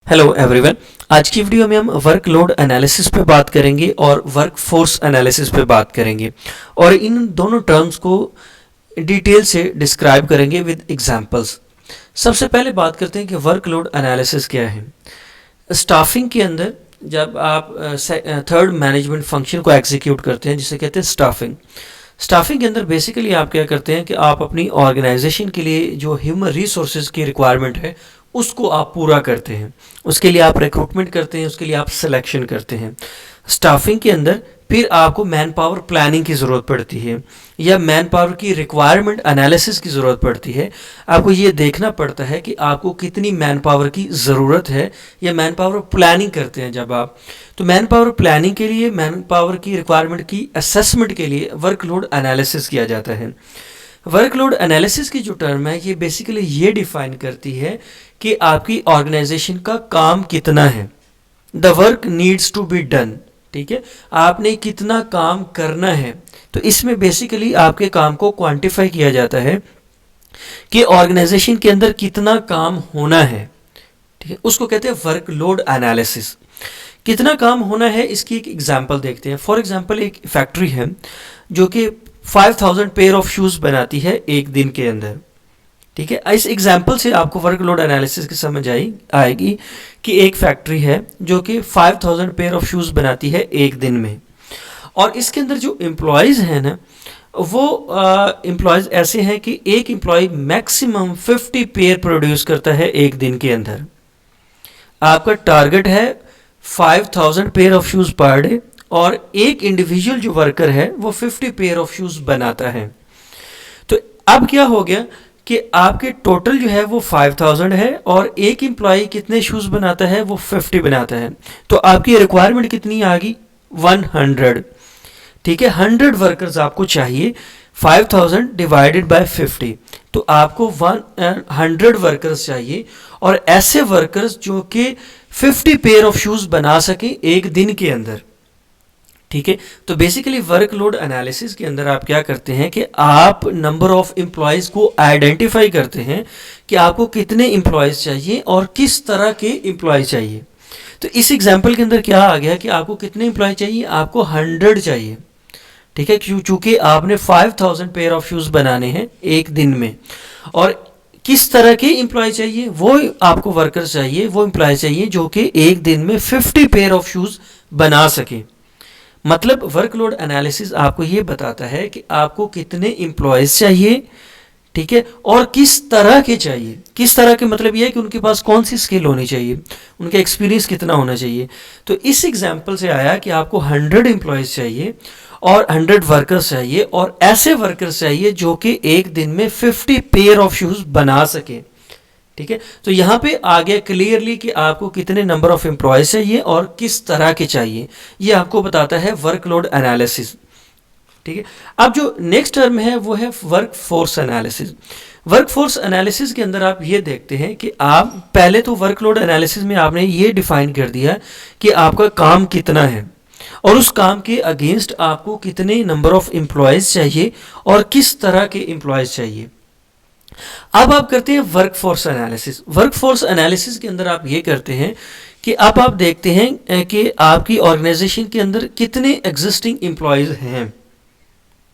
Hello everyone. आज की video में हम वर्कलोड एनालिसिस पे बात करेंगे और वर्क फोर्स एनालिसिस पे बात करेंगे और इन दोनों टर्म्स को डिटेल से डिस्क्राइब करेंगे विद एग्जांपल्स। सबसे पहले बात करते हैं कि वर्कलोड एनालिसिस क्या है। स्टाफिंग के अंदर जब आप थर्ड मैनेजमेंट फंक्शन को एग्जीक्यूट करते हैं जिसे कहते हैं स्टाफिंग के अंदर बेसिकली आप क्या करते हैं कि आप अपनी ऑर्गेनाइजेशन के लिए जो ह्यूमन रिसोर्सेज की रिक्वायरमेंट है उसको आप पूरा करते हैं। उसके लिए आप रिक्रूटमेंट करते हैं, उसके लिए आप सिलेक्शन करते हैं। स्टाफिंग के अंदर फिर आपको मैन पावर प्लानिंग की ज़रूरत पड़ती है या मैन पावर की रिक्वायरमेंट एनालिसिस की ज़रूरत पड़ती है। आपको ये देखना पड़ता है कि आपको कितनी मैन पावर की ज़रूरत है या मैन पावर प्लानिंग करते हैं जब आप, तो मैन पावर प्लानिंग के लिए मैन पावर की रिक्वायरमेंट की असेसमेंट के लिए वर्कलोड एनालिसिस किया जाता है। वर्कलोड एनालिसिस की जो टर्म है ये बेसिकली ये डिफाइन करती है कि आपकी ऑर्गेनाइजेशन का काम कितना है, the work needs to be done. ठीक है, आपने कितना काम करना है, तो इसमें बेसिकली आपके काम को क्वांटिफाई किया जाता है कि ऑर्गेनाइजेशन के अंदर कितना काम होना है। ठीक है, उसको कहते हैं वर्कलोड एनालिसिस। कितना काम होना है इसकी एक एग्जांपल देखते हैं। फॉर एग्जांपल एक फैक्ट्री है जो कि 5000 पेयर ऑफ शूज़ बनाती है एक दिन के अंदर। ठीक है, इस एग्जाम्पल से आपको वर्कलोड एनालिसिस की समझ आएगी कि एक फैक्ट्री है जो कि 5000 पेयर ऑफ शूज़ बनाती है एक दिन में, और इसके अंदर जो एम्प्लॉयज़ हैं ना वो एम्प्लॉयज़ ऐसे हैं कि एक एम्प्लॉय मैक्सिमम 50 पेयर प्रोड्यूस करता है एक दिन के अंदर। आपका टारगेट है 5000 pair of shoes per day और एक इंडिविजुअल जो वर्कर है वो 50 पेयर ऑफ शूज़ बनाता है। तो अब क्या हो गया कि आपके टोटल जो है वो 5000 है और एक एम्प्लॉय कितने शूज़ बनाता है, वो 50 बनाता है। तो आपकी रिक्वायरमेंट कितनी आ गई, 100। ठीक है, 100 वर्कर्स आपको चाहिए, 5000 डिवाइडेड बाय 50, तो आपको 100 वर्कर्स चाहिए और ऐसे वर्कर्स जो कि 50 पेयर ऑफ शूज़ बना सके एक दिन के अंदर। ठीक है, तो बेसिकली वर्कलोड एनालिसिस के अंदर आप क्या करते हैं कि आप नंबर ऑफ एम्प्लॉयज़ को आइडेंटिफाई करते हैं कि आपको कितने एम्प्लॉयज़ चाहिए और किस तरह के एम्प्लॉय चाहिए। तो इस एग्जांपल के अंदर क्या आ गया कि आपको कितने एम्प्लॉय चाहिए, आपको 100 चाहिए। ठीक है, चूँकि आपने 5000 पेयर ऑफ शूज़ बनाने हैं एक दिन में, और किस तरह के एम्प्लॉय चाहिए, वो आपको वर्कर चाहिए, वो एम्प्लॉय चाहिए जो कि एक दिन में 50 पेयर ऑफ शूज़ बना सके। मतलब वर्कलोड एनालिसिस आपको ये बताता है कि आपको कितने एम्प्लॉयज़ चाहिए, ठीक है, और किस तरह के चाहिए। किस तरह के मतलब ये है कि उनके पास कौन सी स्किल होनी चाहिए, उनका एक्सपीरियंस कितना होना चाहिए। तो इस एग्जांपल से आया कि आपको 100 एम्प्लॉयज़ चाहिए और 100 वर्कर्स चाहिए, और ऐसे वर्कर्स चाहिए जो कि एक दिन में 50 पेयर ऑफ शूज़ बना सके। ठीक है, तो यहाँ पे आ गया क्लियरली कि आपको कितने नंबर ऑफ एम्प्लॉयज चाहिए और किस तरह के चाहिए, ये आपको बताता है वर्कलोड एनालिसिस। ठीक है, अब जो नेक्स्ट टर्म है वो है work force analysis. Work force analysis के अंदर आप ये देखते हैं कि आप पहले तो वर्कलोड एनालिसिस में आपने ये डिफाइन कर दिया कि आपका काम कितना है और उस काम के अगेंस्ट आपको कितने नंबर ऑफ एम्प्लॉयज चाहिए और किस तरह के एम्प्लॉयज चाहिए। अब आप करते हैं work force analysis. Work force analysis के अंदर आप ये करते हैं कि अब आप देखते हैं कि आपकी ऑर्गेनाइजेशन के अंदर कितने एग्जिस्टिंग एम्प्लॉयज़ हैं।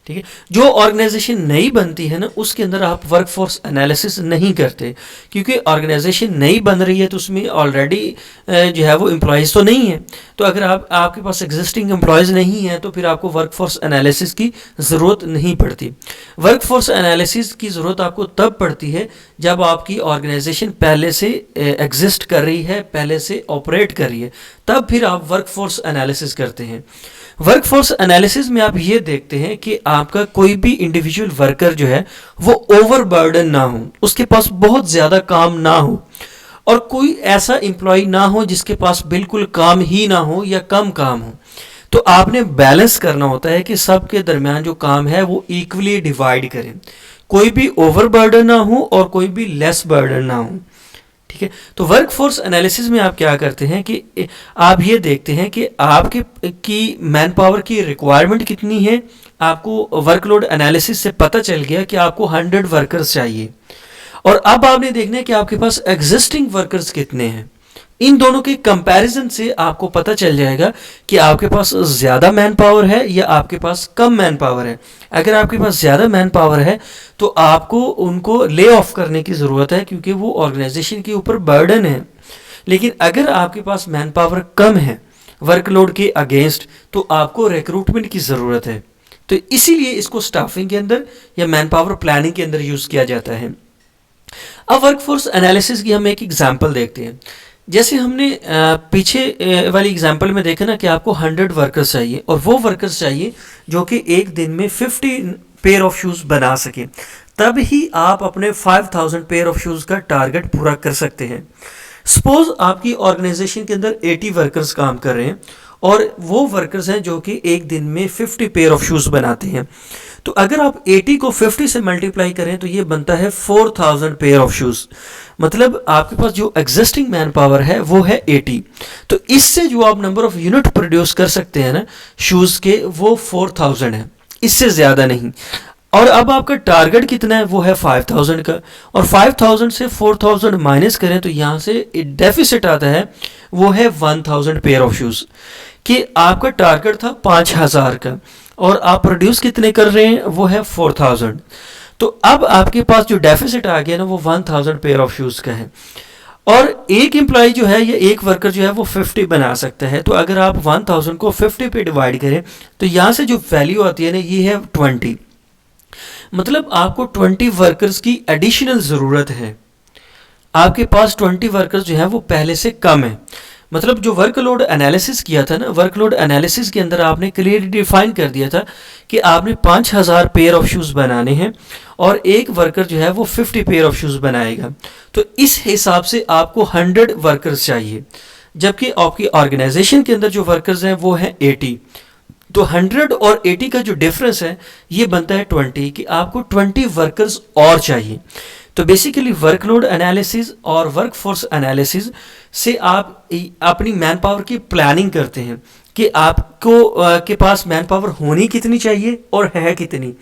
ठीक है, जो ऑर्गेनाइजेशन नई बनती है ना उसके अंदर आप वर्क फोर्स एनालिसिस नहीं करते, क्योंकि ऑर्गेनाइजेशन नई बन रही है तो उसमें ऑलरेडी जो है वो एम्प्लॉयज़ तो नहीं है। तो अगर आपके पास एग्जिस्टिंग एम्प्लॉयज़ नहीं है तो फिर आपको वर्क फोर्स एनालिसिस की ज़रूरत नहीं पड़ती। वर्क फोर्स एनालिसिस की ज़रूरत आपको तब पड़ती है जब आपकी ऑर्गेनाइजेशन पहले से एग्जिस्ट कर रही है, पहले से ऑपरेट कर रही है, तब फिर आप वर्क फोर्स एनालिसिस करते हैं। वर्क फोर्स एनालिसिस में आप ये देखते हैं कि आपका कोई भी इंडिविजुअल वर्कर जो है वो ओवरबर्डन ना हो, उसके पास बहुत ज़्यादा काम ना हो, और कोई ऐसा एम्प्लॉय ना हो जिसके पास बिल्कुल काम ही ना हो या कम काम हो। तो आपने बैलेंस करना होता है कि सबके दरमियान जो काम है वो इक्वली डिवाइड करें, कोई भी ओवरबर्डन ना हो और कोई भी लेस बर्डन ना हो। ठीक है, तो वर्क फोर्स एनालिसिस में आप क्या करते हैं कि आप ये देखते हैं कि आपके की मैन पावर की रिक्वायरमेंट कितनी है। आपको वर्कलोड एनालिसिस से पता चल गया कि आपको 100 वर्कर्स चाहिए, और अब आपने देखना है कि आपके पास एग्जिस्टिंग वर्कर्स कितने हैं। इन दोनों के कंपैरिजन से आपको पता चल जाएगा कि आपके पास ज़्यादा मैन पावर है या आपके पास कम मैन पावर है। अगर आपके पास ज़्यादा मैन पावर है तो आपको उनको ले ऑफ करने की ज़रूरत है, क्योंकि वो ऑर्गेनाइजेशन के ऊपर बर्डन है। लेकिन अगर आपके पास मैन पावर कम है वर्कलोड के अगेंस्ट, तो आपको रिक्रूटमेंट की ज़रूरत है। तो इसीलिए इसको स्टाफिंग के अंदर या मैन पावर प्लानिंग के अंदर यूज़ किया जाता है। अब वर्कफोर्स एनालिसिस की हम एक एग्जांपल देखते हैं। जैसे हमने पीछे वाली एग्जांपल में देखा ना कि आपको 100 वर्कर्स चाहिए, और वो वर्कर्स चाहिए जो कि एक दिन में 50 पेयर ऑफ शूज़ बना सकें, तब ही आप अपने 5000 पेयर ऑफ शूज़ का टारगेट पूरा कर सकते हैं। सपोज आपकी ऑर्गेनाइजेशन के अंदर 80 वर्कर्स काम कर रहे हैं और वो वर्कर्स हैं जो कि एक दिन में 50 पेयर ऑफ शूज़ बनाते हैं। तो अगर आप 80 को 50 से मल्टीप्लाई करें तो ये बनता है 4000 पेयर ऑफ शूज़। मतलब आपके पास जो एग्जिस्टिंग मैन पावर है वो है 80। तो इससे जो आप नंबर ऑफ यूनिट प्रोड्यूस कर सकते हैं ना शूज़ के, वो 4000 है, इससे ज़्यादा नहीं। और अब आपका टारगेट कितना है, वो है 5000 का, और 5000 से 4000 माइनस करें तो यहाँ से डेफिसिट आता है, वो है 1000 पेयर ऑफ शूज़। कि आपका टारगेट था 5000 का और आप प्रोड्यूस कितने कर रहे हैं, वो है 4000। तो अब आपके पास जो डेफिसिट आ गया ना वो 1000 पेयर ऑफ शूज़ का है। और एक एम्प्लॉय जो है या एक वर्कर जो है वो 50 बना सकता है। तो अगर आप 1000 को 50 पे डिवाइड करें तो यहाँ से जो वैल्यू आती है ना ये है 20। मतलब आपको 20 वर्कर्स की एडिशनल ज़रूरत है। आपके पास 20 वर्कर्स जो है वो पहले से कम है। मतलब जो वर्कलोड एनालिसिस किया था ना, वर्कलोड एनालिसिस के अंदर आपने क्लियरली डिफाइन कर दिया था कि आपने 5000 पेयर ऑफ शूज़ बनाने हैं और एक वर्कर जो है वो 50 पेयर ऑफ शूज़ बनाएगा। तो इस हिसाब से आपको 100 वर्कर्स चाहिए, जबकि आपकी ऑर्गेनाइजेशन के अंदर जो वर्कर्स हैं वो हैं 80। तो 100 और 80 का जो डिफरेंस है ये बनता है 20, कि आपको 20 वर्कर्स और चाहिए। तो बेसिकली वर्कलोड एनालिसिस और वर्कफोर्स एनालिसिस से आप अपनी मैन पावर की प्लानिंग करते हैं कि आपको के पास मैन पावर होनी कितनी चाहिए और है कितनी।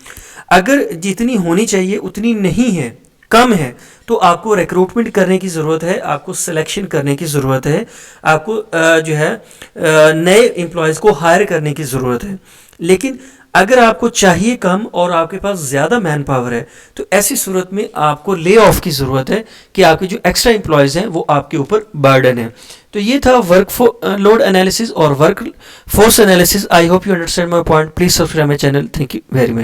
अगर जितनी होनी चाहिए उतनी नहीं है, कम है, तो आपको रिक्रूटमेंट करने की ज़रूरत है, आपको सिलेक्शन करने की ज़रूरत है, आपको जो है नए एम्प्लॉयज़ को हायर करने की ज़रूरत है। लेकिन अगर आपको चाहिए कम और आपके पास ज़्यादा मैन पावर है तो ऐसी सूरत में आपको ले ऑफ की ज़रूरत है कि आपके जो एक्स्ट्रा एम्प्लॉयज़ हैं वो आपके ऊपर बर्डन है। तो ये था वर्क लोड एनालिसिस और work force analysis. I hope you understand my point. Please subscribe my channel. Thank you very much.